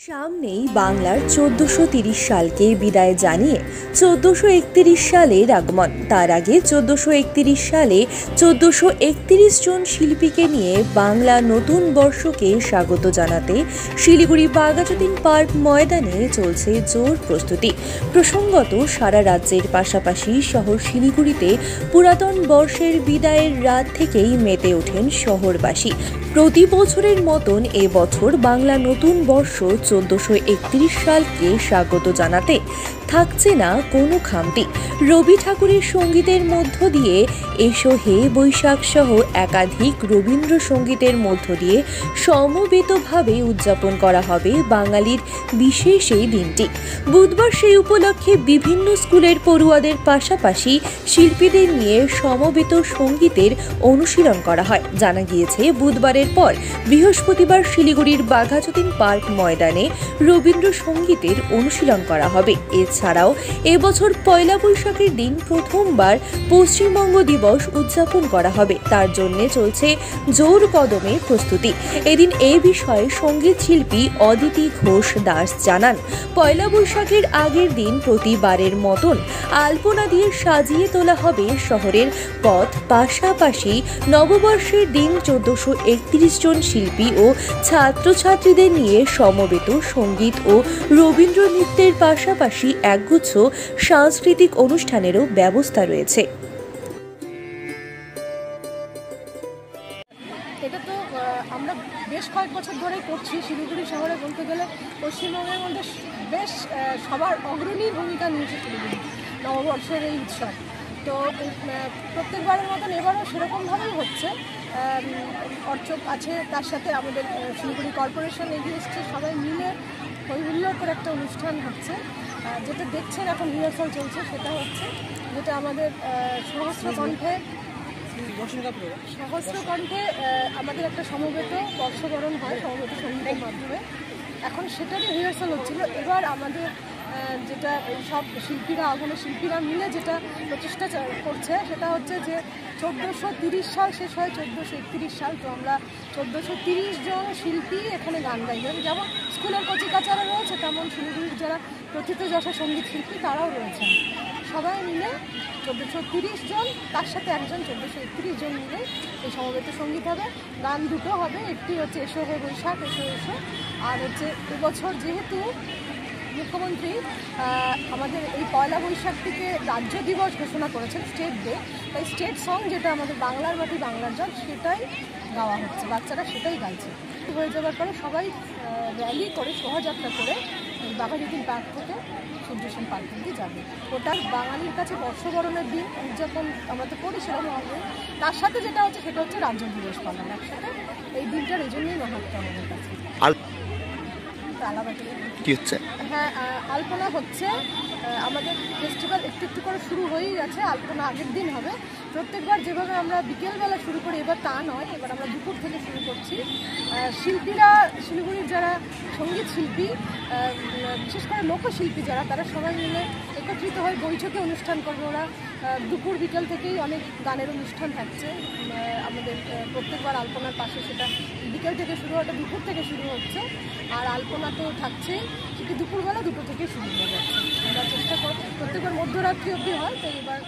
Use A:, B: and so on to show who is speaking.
A: সামনেই বাংলার 1430 সালকে বিদায় জানিয়ে 1431 সালের আগমন। তার আগে 1431 সালে 1431 জন শিল্পীকে নিয়ে বাংলা নতুন বর্ষকে স্বাগত জানাতে শিলিগুড়ি বাঘাযতীন পার্ক ময়দানে চলছে জোর প্রস্তুতি। প্রসঙ্গত, সারা রাজ্যের পাশাপাশি শহর শিলিগুড়িতে পুরাতন বর্ষের বিদায়ের রাত থেকেই মেতে ওঠেন শহরবাসী। প্রতি বছরের মতন এবছর বাংলা নতুন বর্ষ 1431 সালকে স্বাগত জানাতে থাকছে না কোনো খামতি। রবি ঠাকুরের সঙ্গীতের মধ্য দিয়ে এসো হে বৈশাখ সহ একাধিক রবীন্দ্রসঙ্গীতের মধ্য দিয়ে সমবেতভাবে উদযাপন করা হবে বাঙালির বিশেষ এই দিনটি। বুধবার সেই উপলক্ষে বিভিন্ন স্কুলের পড়ুয়াদের পাশাপাশি শিল্পীদের নিয়ে সমবেত সঙ্গীতের অনুশীলন করা হয়। জানা গিয়েছে, বুধবারের পর বৃহস্পতিবার শিলিগুড়ির বাঘাযতীন পার্ক ময়দানে রবীন্দ্রসঙ্গীতের অনুশীলন করা হবে। এছাড়াও এবছর পয়লা বৈশাখের দিন প্রথমবার পশ্চিমবঙ্গ দিবস উদযাপন করা হবে। তার জন্য চলছে জোর কদমে প্রস্তুতি। এদিন এই বিষয়ে সঙ্গীত শিল্পী অদিতি ঘোষ দাস জানান, পয়লা বৈশাখের আগের দিন প্রতিবারের মতন আলপনা দিয়ে সাজিয়ে তোলা হবে শহরের পথ। পাশাপাশি নববর্ষের দিন 1431 জন শিল্পী ও ছাত্রছাত্রীদের নিয়ে সমবেত সঙ্গীত ও রবীন্দ্র নৃত্যের পাশাপাশি একগুচ্ছ সাংস্কৃতিক অনুষ্ঠানেরও ব্যবস্থা রয়েছে।
B: এটা তো আমরা বেশ কয়েক বছর ধরেই করছি। শিলিগুড়ি শহরে বলতে গেলে পশ্চিমবঙ্গের মধ্যে বেশ সবার অগ্রণী ভূমিকা নিয়েছে শিলিগুড়ি নববর্ষের এই উৎসব। তো প্রত্যেকবারের মতন এবারও সেরকমভাবেই হচ্ছে। অর্চক আছে, তার সাথে আমাদের শিলিগুড়ি কর্পোরেশন এগিয়ে এসছে, সবাই মিলে হৈহুল্লোড় করে একটা অনুষ্ঠান হচ্ছে। যেটা দেখছেন এখন রিহার্সাল চলছে, সেটা হচ্ছে যেটা আমাদের সহস্র কণ্ঠে আমাদের একটা সমবেত বর্ষবরণ হয় সমবেত সঙ্গীতের মাধ্যমে। এখন সেটারই রিহার্সাল হচ্ছিল। এবার আমাদের যেটা সব শিল্পীরা মিলে যেটা প্রচেষ্টা করছে সেটা হচ্ছে যে 1430 সাল শেষ হয় 1431 সাল। তো আমরা 1430 জন শিল্পী এখানে গান গাইবেন। যেমন স্কুলের কচিকাচারা রয়েছে, তেমন শিলিগুড়ির যারা প্রথিতযশা সঙ্গীত শিল্পী তারাও রয়েছেন। সবাই মিলে 1430 জন, তার সাথে একজন 1431 জন মিলে এই সমবেত সঙ্গীত হবে। গান দুটো হবে, একটি হচ্ছে এসো হে বৈশাখ এসো এসো, আর হচ্ছে এবছর যেহেতু মুখ্যমন্ত্রী আমাদের এই পয়লা বৈশাখটিকে রাজ্য দিবস ঘোষণা করেছেন, স্টেট ডে, তাই স্টেট সং যেটা আমাদের বাংলার মাটি বাংলার জল সেটাই গাওয়া হচ্ছে, বাচ্চারা সেটাই গাইছে। হয়ে যাওয়ার পরে সবাই র্যালি করে শোভাযাত্রা করে বাঘাযতীন পার্ক থেকে সূর্যসেন পার্ক অব্দি যাবে। ওটা বাঙালির কাছে বর্ষবরণের দিন উদযাপন আমরা তো করি সেরকম হবে। তার সাথে যেটা হচ্ছে সেটা হচ্ছে রাজ্য দিবস পালন একসাথে। এই দিনটার এই জন্যই মাহাত্ম আমাদের কাছে।
C: কি হচ্ছে?
B: হ্যাঁ, আলপনা হচ্ছে। আমাদের ফেস্টিভ্যাল একটু একটু করে শুরু হয়েই গেছে। আলপনা আগের দিন হবে। প্রত্যেকবার যেভাবে আমরা বিকেলবেলা শুরু করি, এবার তা নয়, এবার আমরা দুপুর থেকে শুরু করছি। শিল্পীরা, শিলিগুড়ির যারা সঙ্গীত শিল্পী, বিশেষ করে লোকশিল্পী যারা, তারা সবাই মিলে একত্রিত হয়ে বৈঠকে অনুষ্ঠান করবে। ওরা দুপুর বিকেল থেকেই অনেক গানের অনুষ্ঠান থাকছে। আমাদের প্রত্যেকবার আলপনার পাশে সেটা বিকেল থেকে শুরু হয়, দুপুর থেকে শুরু হচ্ছে। আর আলপনা তো থাকছেই, সেটি দুপুরবেলা 2টো থেকে শুরু হয়ে যাচ্ছে। আমরা চেষ্টা করি প্রত্যেকবার মধ্যরাত্রি অবধি হয়, তো এবার